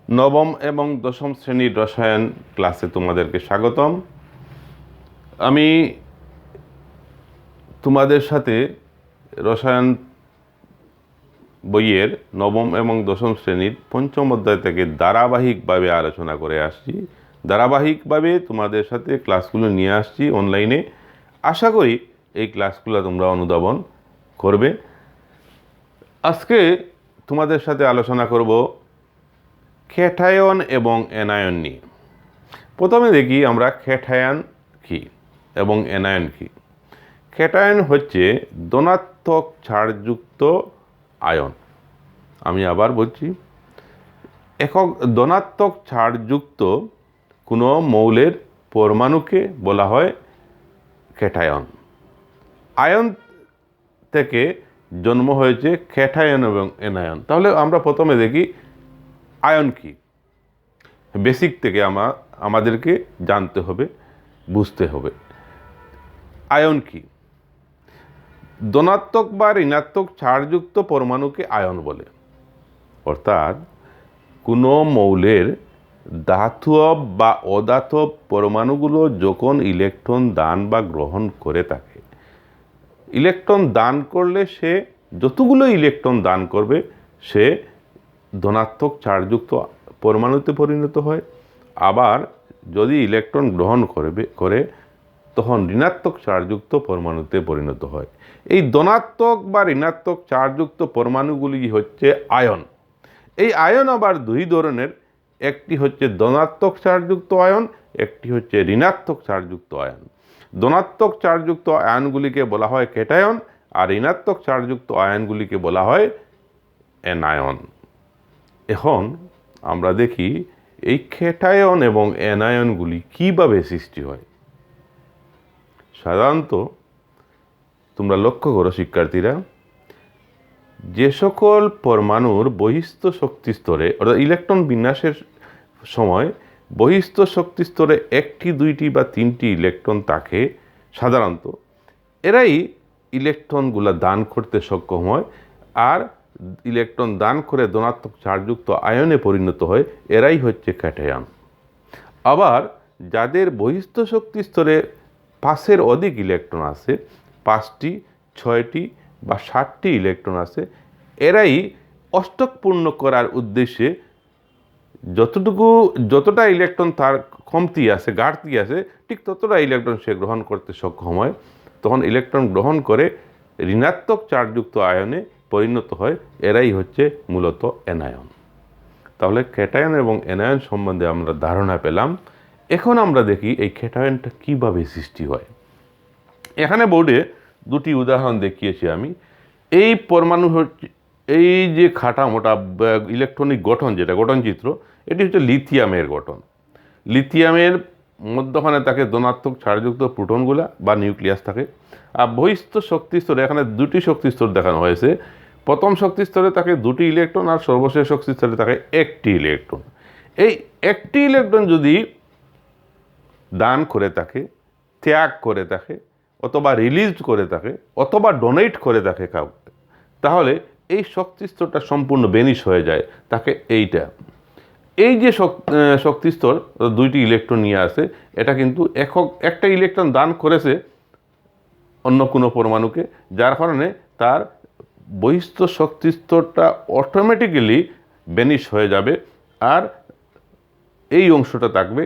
নবম এবং দশম শ্রেণীর রসায়ন ক্লাসে তোমাদেরকে স্বাগতম। আমি তোমাদের সাথে রসায়ন বইয়ের নবম এবং দশম শ্রেণীর পঞ্চম অধ্যায় থেকে ধারাবাহিকভাবে আলোচনা করে আসছি। ধারাবাহিকভাবে তোমাদের সাথে ক্লাসগুলো নিয়ে আসছি অনলাইনে। আশা করি এই ক্লাসগুলো তোমরা অনুধাবন করবে। আজকে তোমাদের সাথে আলোচনা করব ক্যাটায়ন এবং অ্যানায়ন নিয়ে। প্রথমে দেখি আমরা ক্যাটায়ন কী এবং অ্যানায়ন কী। ক্যাটায়ন হচ্ছে ধনাত্মক ছাড়যুক্ত আয়ন। আমি আবার বলছি, একক ধনাত্মক ছাড়যুক্ত কোনো মৌলের পরমাণুকে বলা হয় ক্যাটায়ন। আয়ন থেকে জন্ম হয়েছে ক্যাটায়ন এবং অ্যানায়ন। তাহলে আমরা প্রথমে দেখি আয়ন কী। বেসিক থেকে আমাদেরকে জানতে হবে, বুঝতে হবে আয়ন কী। ধনাত্মক বা ঋণাত্মক ছাড়যুক্ত পরমাণুকে আয়ন বলে। অর্থাৎ কোনো মৌলের ধাতব বা অধাতব পরমাণুগুলো যখন ইলেকট্রন দান বা গ্রহণ করে থাকে, ইলেকট্রন দান করলে সে যতগুলো ইলেকট্রন দান করবে সে ধনাত্মক ছাড়যুক্ত পরমাণুতে পরিণত হয়। আবার যদি ইলেকট্রন গ্রহণ করে তখন ঋণাত্মক চার্জযুক্ত পরমাণুতে পরিণত হয়। এই ধনাত্মক বা ঋণাত্মক চার্জযুক্ত পরমাণুগুলি হচ্ছে আয়ন। এই আয়ন আবার দুই ধরনের, একটি হচ্ছে ধনাত্মক চার্জযুক্ত আয়ন, একটি হচ্ছে ঋণাত্মক চার্জযুক্ত আয়ন। ধনাত্মক চার্জযুক্ত আয়নগুলিকে বলা হয় ক্যাটায়ন, আর ঋণাত্মক চার্জযুক্ত আয়নগুলিকে বলা হয় অ্যানায়ন। এখন আমরা দেখি এই ক্যাটায়ন এবং অ্যানায়নগুলি কীভাবে সৃষ্টি হয়। সাধারণত তোমরা লক্ষ্য করো শিক্ষার্থীরা, যে সকল পরমাণুর বহিস্থ শক্তি স্তরে অর্থাৎ ইলেকট্রন বিন্যাসের সময় বহিস্থ শক্তি স্তরে একটি, দুইটি বা তিনটি ইলেকট্রন থাকে, সাধারণত এরাই ইলেকট্রনগুলো দান করতে সক্ষম হয় আর ইলেকট্রন দান করে ধনাত্মক চার্জযুক্ত আয়নে পরিণত হয়, এরাই হচ্ছে ক্যাটায়ন। আবার যাদের বহিস্থ শক্তি স্তরে 5-এর অধিক ইলেকট্রন আছে, 5টি, 6টি বা 7টি ইলেকট্রন আছে, এরাই অষ্টক পূর্ণ করার উদ্দেশ্যে যতটা ইলেকট্রন তার কমতি আছে, ঘাটতি আছে, ঠিক ততটা ইলেকট্রন সে গ্রহণ করতে সক্ষম হয়। তখন ইলেকট্রন গ্রহণ করে ঋণাত্মক চার্জযুক্ত আয়নে পরিণত হয়, এরাই হচ্ছে মূলত অ্যানায়ন। তাহলে ক্যাটায়ন এবং অ্যানায়ন সম্বন্ধে আমরা ধারণা পেলাম। এখন আমরা দেখি এই ক্যাটায়নটা কীভাবে সৃষ্টি হয়। এখানে বোর্ডে দুটি উদাহরণ দেখিয়েছি আমি। এই পরমাণু হচ্ছে, এই যে খাটা মোটা ইলেকট্রনিক গঠন, যেটা গঠন চিত্র, এটি হচ্ছে লিথিয়ামের গঠন। লিথিয়ামের মধ্যখানে থাকে ধনাত্মক ছাড়যুক্ত প্রোটনগুলা বা নিউক্লিয়াস থাকে। আর বহিস্থ শক্তি স্তরে এখানে দুটি শক্তি স্তর দেখানো হয়েছে। প্রথম শক্তি স্তরে থাকে দুটি ইলেকট্রন আর সর্বশেষ শক্তি স্তরে থাকে একটি ইলেকট্রন। এই একটি ইলেকট্রন যদি দান করে থাকে, ত্যাগ করে থাকে, অথবা রিলিজ করে থাকে, অথবা ডোনেট করে থাকে কাউকে, তাহলে এই শক্তি স্তরটা সম্পূর্ণ বেনিশ হয়ে যায়। তাকে এই যে শক্তি স্তর দুইটি ইলেকট্রন নিয়ে আসে, এটা কিন্তু একটা ইলেকট্রন দান করেছে অন্য কোনো পরমাণুকে, যার কারণে তার বহিস্থ শক্তি স্তরটা অটোমেটিক্যালি বেনিশ হয়ে যাবে আর এই অংশটা থাকবে।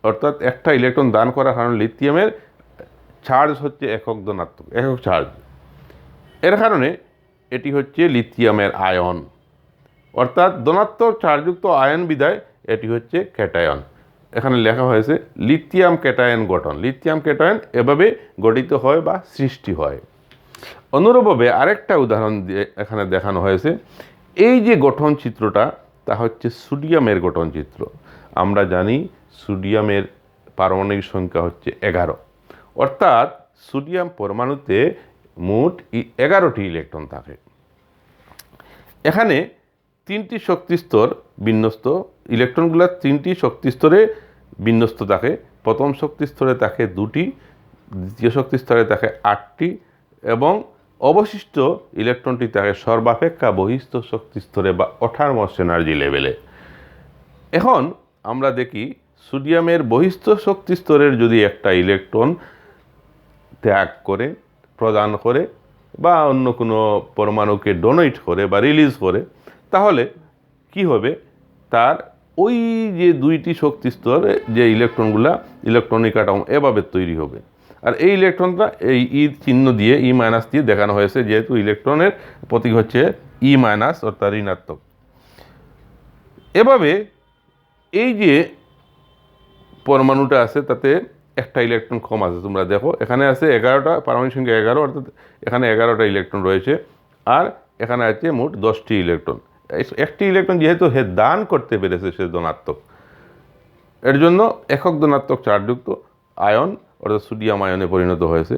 অর্থাৎ একটা ইলেকট্রন দান করার কারণে লিথিয়ামের চার্জ হচ্ছে একক ধনাত্মক, একক চার্জ। এর কারণে এটি হচ্ছে লিথিয়ামের আয়ন, অর্থাৎ ধনাত্মক চার্জযুক্ত আয়ন বিধায় এটি হচ্ছে ক্যাটায়ন। এখানে লেখা হয়েছে লিথিয়াম ক্যাটায়ন গঠন। লিথিয়াম ক্যাটায়ন এভাবে গঠিত হয় বা সৃষ্টি হয়। অনুরূপভাবে আরেকটা উদাহরণ দিয়ে এখানে দেখানো হয়েছে। এই যে গঠন চিত্রটা, তা হচ্ছে সোডিয়ামের গঠন চিত্র। আমরা জানি সোডিয়ামের পারমাণবিক সংখ্যা হচ্ছে 11, অর্থাৎ সোডিয়াম পরমাণুতে মোট 11টি ইলেকট্রন থাকে। এখানে 3টি শক্তি স্তর বিন্যস্ত, ইলেকট্রনগুলো 3টি শক্তি স্তরে বিন্যস্ত থাকে। প্রথম শক্তি স্তরে থাকে 2টি, দ্বিতীয় শক্তি স্তরে থাকে 8টি এবং অবশিষ্ট ইলেকট্রনটি থাকে সর্বাপেক্ষা বহিস্থ শক্তি স্তরে বা অটারমোস্ট এনার্জি লেভেলে। এখন আমরা দেখি সোডিয়ামের বহিস্থ শক্তি স্তরের যদি একটা ইলেকট্রন ত্যাগ করে, প্রদান করে বা অন্য কোনো পরমাণুকে ডোনেট করে বা রিলিজ করে, তাহলে কি হবে, তার ওই যে দুইটি শক্তি স্তরে যে ইলেকট্রনগুলা ইলেকট্রনিক অ্যাটম এভাবে তৈরি হবে। আর এই ইলেকট্রনটা এই ই চিহ্ন দিয়ে, ই মাইনাস দিয়ে দেখানো হয়েছে, যেহেতু ইলেকট্রনের প্রতীক হচ্ছে ই মাইনাস অর্থাৎ ঋণাত্মক। এভাবে এই যে পরমাণুটা আছে তাতে একটা ইলেকট্রন কম আছে, তোমরা দেখো এখানে আছে 11টা, পারমাণবিক সংখ্যা 11, অর্থাৎ এখানে 11টা ইলেকট্রন রয়েছে, আর এখানে আছে মোট 10টি ইলেকট্রন। একটি ইলেকট্রন যেহেতু হে দান করতে পেরেছে, সে ধনাত্মক, এর জন্য একক ধনাত্মক চার্জযুক্ত আয়ন অর্থাৎ সোডিয়াম আয়নে পরিণত হয়েছে।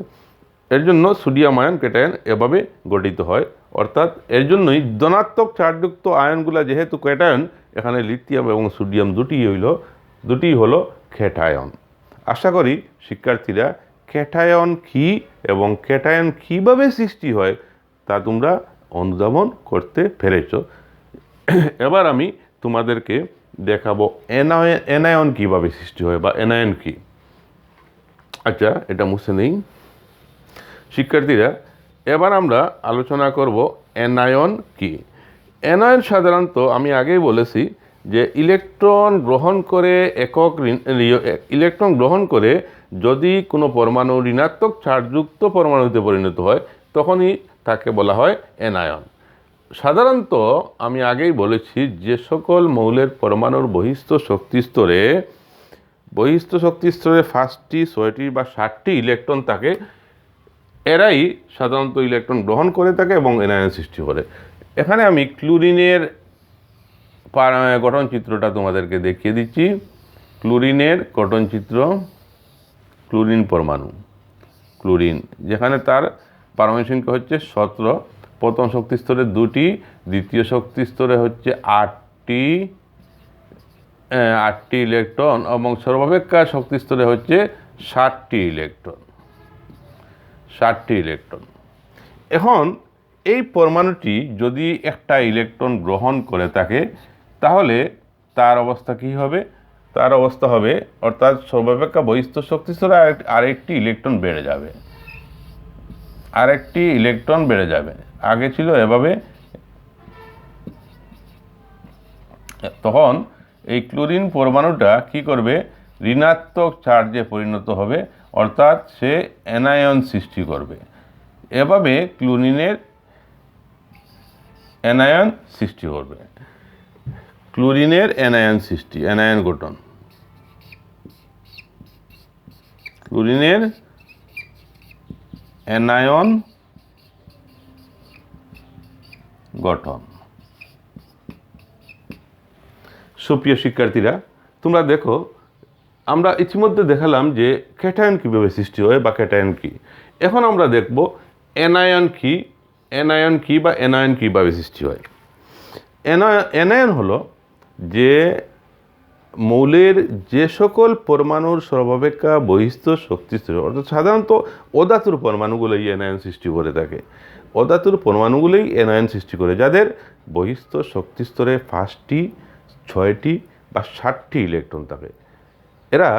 এর জন্য সোডিয়াম আয়ন ক্যাটায়ন এভাবে গঠিত হয়, অর্থাৎ এর জন্যই ধনাত্মক চার্জযুক্ত আয়নগুলা যেহেতু ক্যাটায়ন, এখানে লিথিয়াম এবং সোডিয়াম দুটি হলো ক্যাটায়ন। আশা করি শিক্ষার্থীরা ক্যাটায়ন কী এবং ক্যাটায়ন কীভাবে সৃষ্টি হয় তা তোমরা অনুধাবন করতে পেরেছ। এবার আমি তোমাদেরকে দেখাবো অ্যানায়ন কীভাবে সৃষ্টি হয় বা অ্যানায়ন কী। আচ্ছা, এটা মুছে নেই। শিক্ষার্থীরা, এবার আমরা আলোচনা করব অ্যানায়ন কী। অ্যানায়ন সাধারণত আমি আগেই বলেছি যে ইলেকট্রন গ্রহণ করে যদি কোনো পরমাণু ঋণাত্মক চার্জযুক্ত পরমাণুতে পরিণত হয়, তখনই তাকে বলা হয় অ্যানায়ন। সাধারণত আমি আগেই বলেছি যে সকল মৌলের পরমাণুর বহিস্থ শক্তি স্তরে 5টি, 6টি বা 7টি ইলেকট্রন থাকে, এরাই সাধারণত ইলেকট্রন গ্রহণ করে থাকে এবং অ্যানায়ন সৃষ্টি করে। এখানে আমি ক্লোরিনের গঠন চিত্রটা তোমাদেরকে দেখিয়ে দিচ্ছি। ক্লোরিনের গঠন চিত্র, ক্লোরিন পরমাণু, ক্লোরিন যেখানে তার পারমাণবিক সংখ্যা হচ্ছে 17, প্রথম শক্তি স্তরে 2টি, দ্বিতীয় শক্তি স্তরে হচ্ছে 8টি ইলেকট্রন এবং সর্বাপেক্ষা শক্তি স্তরে হচ্ছে 60টি ইলেকট্রন। এখন এই পরমাণুটি যদি একটা ইলেকট্রন গ্রহণ করে থাকে, তাহলে তার অবস্থা কী হবে? তার অবস্থা হবে, অর্থাৎ সর্বাপেক্ষা বহিস্থ শক্তি স্তরে আরেকটি ইলেকট্রন বেড়ে যাবে। আগে ছিল এভাবে, তখন এই ক্লোরিন পরমাণুটা কি করবে? ঋণাত্মক চার্জে পরিণত হবে, অর্থাৎ সে অ্যানায়ন সৃষ্টি করবে। এভাবে ক্লোরিনের অ্যানায়ন সৃষ্টি করবে। ক্লোরিনের অ্যানায়ন গঠন, ক্লোরিনের অ্যানায়ন গঠন। সুপ্রিয় শিক্ষার্থীরা, তোমরা দেখো, আমরা ইতিমধ্যে দেখালাম যে ক্যাটায়ন কীভাবে সৃষ্টি হয় বা ক্যাটায়ন কী। এখন আমরা দেখব অ্যানায়ন কী বা অ্যানায়ন কীভাবে সৃষ্টি হয়। অ্যানায়ন হলো যে মৌলের যে সকল পরমাণুর সর্বাপেক্ষা বহিস্থ শক্তি স্তরে, অর্থাৎ সাধারণত অধাতুর পরমাণুগুলোই অ্যানায়ন সৃষ্টি করে থাকে। অধাতুর পরমাণুগুলোই অ্যানায়ন সৃষ্টি করে, যাদের বহিস্থ শক্তি স্তরে 5টি, 6টি বা 7টি ইলেকট্রন থাকে। এরা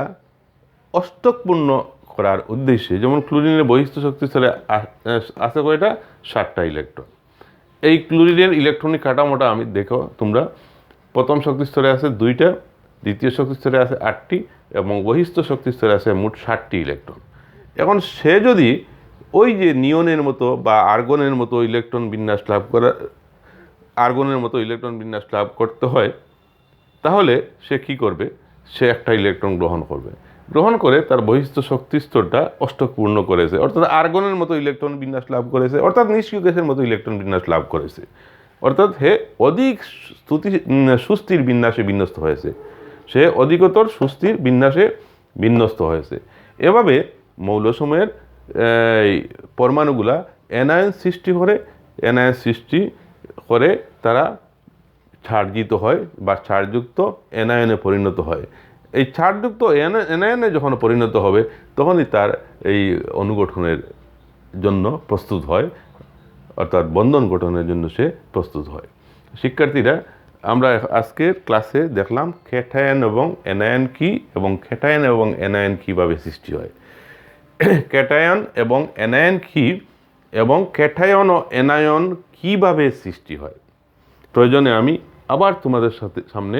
অষ্টক পূর্ণ করার উদ্দেশ্যে, যেমন ক্লোরিনের বহিস্থ শক্তি স্তরে আছে কয়টা? 7টা ইলেকট্রন। এই ক্লোরিনের ইলেকট্রনিক কাঠামোটা আমি দেখো তোমরা, প্রথম শক্তি স্তরে আছে 2টা, দ্বিতীয় শক্তি স্তরে আছে 8টি এবং বহিস্থ শক্তি স্তরে আছে মোট 7টি ইলেকট্রন। এখন সে যদি ওই যে নিয়নের মতো বা আর্গনের মতো ইলেকট্রন বিন্যাস লাভ করতে হয়, তাহলে সে কি করবে? সে একটা ইলেকট্রন গ্রহণ করে তার বহিস্থ শক্তি স্তরটা অষ্টক পূর্ণ করেছে, অর্থাৎ আর্গনের মতো ইলেকট্রন বিন্যাস লাভ করেছে, অর্থাৎ নিষ্ক্রিয় গ্যাসের মতো ইলেকট্রন বিন্যাস লাভ করেছে, অর্থাৎ হে অধিক সুস্থির বিন্যাসে বিন্যস্ত হয়েছে, সে অধিকতর সুস্থির বিন্যাসে বিন্যস্ত হয়েছে। এভাবে মৌলসমূহের পরমাণুগুলা অ্যানায়ন সৃষ্টি করে তারা চার্জিত হয় বা চার্জযুক্ত অ্যানায়নে পরিণত হয়। এই চার্জযুক্ত অ্যানায়নে যখন পরিণত হবে, তখনই তার এই অনুগঠনের জন্য প্রস্তুত হয়, অর্থাৎ বন্ধন গঠনের জন্য সে প্রস্তুত হয়। শিক্ষার্থীরা, আমরা আজকের ক্লাসে দেখলাম ক্যাটায়ন এবং অ্যানায়ন কি এবং ক্যাটায়ন এবং অ্যানায়ন কীভাবে সৃষ্টি হয়। ক্যাটায়ন এবং অ্যানায়ন কি এবং ক্যাটায়ন ও অ্যানায়ন কীভাবে সৃষ্টি হয় প্রয়োজনে আমি আবার তোমাদের সামনে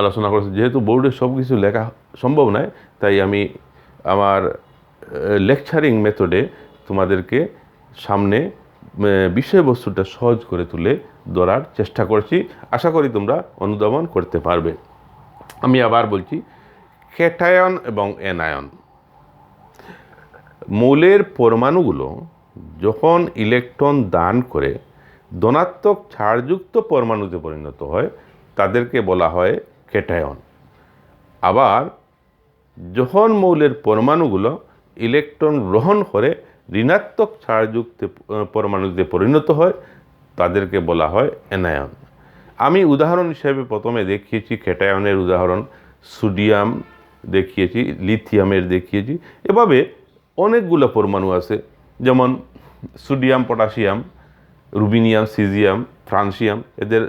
আলোচনা করছি। যেহেতু বোর্ডে সব কিছু লেখা সম্ভব নয়, তাই আমি আমার লেকচারিং মেথডে তোমাদেরকে সামনে বিষয়বস্তুটা সহজ করে তুলে ধরার চেষ্টা করছি। আশা করি তোমরা অনুধাবন করতে পারবে। আমি আবার বলছি, ক্যাটায়ন এবং অ্যানায়ন, মৌলের পরমাণুগুলো যখন ইলেকট্রন দান করে ধনাত্মক ছাড়যুক্ত পরমাণুতে পরিণত হয় তাদেরকে বলা হয় ক্যাটায়ন। আবার যখন মৌলের পরমাণুগুলো ইলেকট্রন গ্রহণ করে ঋণাত্মক ছাড়যুক্ত পরমাণুতে পরিণত হয় তাদেরকে বলা হয় অ্যানায়ন। আমি উদাহরণ হিসেবে প্রথমে দেখিয়েছি ক্যাটায়নের উদাহরণ, সোডিয়াম দেখিয়েছি, লিথিয়ামের দেখিয়েছি। এভাবে অনেকগুলো পরমাণু আছে, যেমন সোডিয়াম, পটাশিয়াম, রুবিনিয়াম, সিজিয়াম, ফ্রান্সিয়াম, এদের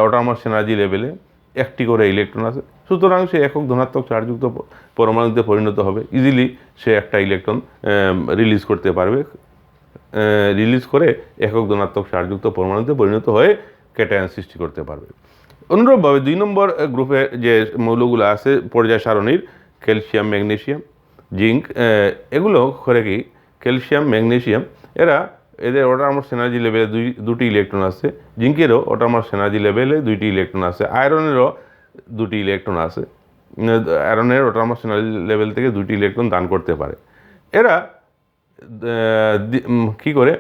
অটোনমাস এনার্জি লেভেলে একটি করে ইলেকট্রন আছে। সুতরাং সে একক ধনাত্মক চার্জযুক্ত পরমাণুতে পরিণত হবে। ইজিলি সে একটা ইলেকট্রন রিলিজ করতে পারবে, রিলিজ করে একক ধনাত্মক চার্জযুক্ত পরমাণুতে পরিণত হয়ে ক্যাটায়ন সৃষ্টি করতে পারবে। অনুরূপভাবে 2 নম্বর গ্রুপে যে মৌলগুলো আছে পর্যায় সারণীর, ক্যালসিয়াম, ম্যাগনেসিয়াম, জিঙ্ক, এগুলো করে কি ক্যালসিয়াম, ম্যাগনেসিয়াম এদের অটোনমাস এনার্জি লেভেলে দুটি ইলেকট্রন আছে। জিঙ্কেরও অটোনমাস এনার্জি লেভেলে 2টি ইলেকট্রন আছে। আয়রনেরও 2টি ইলেকট্রন আছে। আয়রনের অটোনমাস এনার্জি লেভেল থেকে 2টি ইলেকট্রন দান করতে পারে। এরা কী করে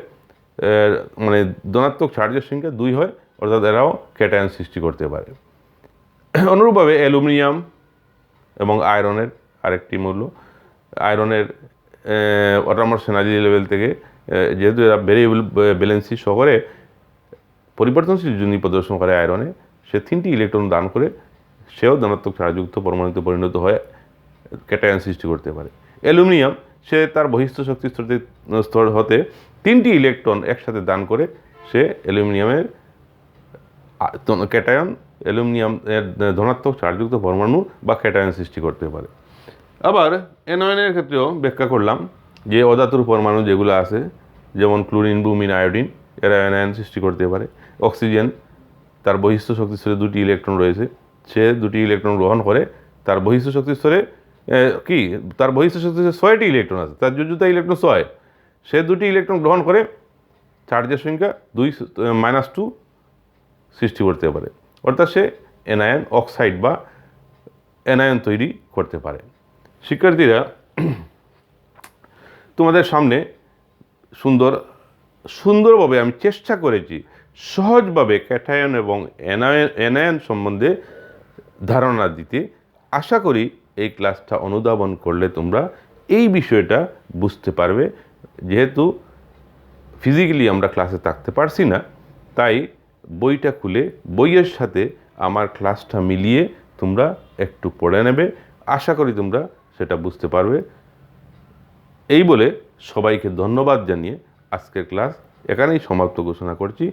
মানে ধনাত্মক চার্জের সংখ্যা 2 হয়, অর্থাৎ এরাও ক্যাটায়ন সৃষ্টি করতে পারে। অনুরূপভাবে অ্যালুমিনিয়াম এবং আয়রনের আরেকটি মৌল, আয়রনের অটোনমাস এনার্জি লেভেল থেকে যেহেতু এরা ভেরিয়েবল ব্যালেন্সি সহকারে পরিবর্তনশীল যোনি প্রদর্শন করে আয়রনে, সে 3টি ইলেকট্রন দান করে সেও ধনাত্মক চার্জযুক্ত পরমাণুতে পরিণত হয়ে ক্যাটায়ন সৃষ্টি করতে পারে। অ্যালুমিনিয়াম, সে তার বহিস্থ শক্তি স্তর হতে 3টি ইলেকট্রন একসাথে দান করে সে অ্যালুমিনিয়ামের ক্যাটায়ন, অ্যালুমিনিয়ামের ধনাত্মক চার্জযুক্ত পরমাণু বা ক্যাটায়ন সৃষ্টি করতে পারে। আবার অ্যানায়নের ক্ষেত্রেও ব্যাখ্যা করলাম যে অধাতুর পরমাণু যেগুলো আছে, যেমন ক্লোরিন, ব্রোমিন, আয়োডিন, এরা অ্যানায়ন সৃষ্টি করতে পারে। অক্সিজেন, তার বহিস্থ শক্তি স্তরে 2টি ইলেকট্রন রয়েছে, সে 2টি ইলেকট্রন গ্রহণ করে তার বহিস্থ শক্তি স্তরে তার বহিস্থ শক্তি স্তরে 6টি ইলেকট্রন আছে, তার যোজ্যতা ইলেকট্রন 6, সে 2টি ইলেকট্রন গ্রহণ করে চার্জের সংখ্যা 2 সৃষ্টি করতে পারে, অর্থাৎ সে অ্যানায়ন অক্সাইড বা অ্যানায়ন তৈরি করতে পারে। শিক্ষার্থীরা, তোমাদের সামনে সুন্দরভাবে আমি চেষ্টা করেছি সহজভাবে ক্যাটায়ন এবং অ্যানায়ন সম্বন্ধে ধারণা দিতে। আশা করি এই ক্লাসটা অনুধাবন করলে তোমরা এই বিষয়টা বুঝতে পারবে। যেহেতু ফিজিক্যালি আমরা ক্লাসে থাকতে পারছি না, তাই বইটা খুলে বইয়ের সাথে আমার ক্লাসটা মিলিয়ে তোমরা একটু পড়ে নেবে। আশা করি তোমরা সেটা বুঝতে পারবে। এই বলে সবাইকে ধন্যবাদ জানিয়ে আজকের ক্লাস এখানেই সমাপ্ত ঘোষণা করছি।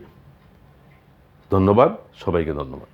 ধন্যবাদ, সবাইকে ধন্যবাদ।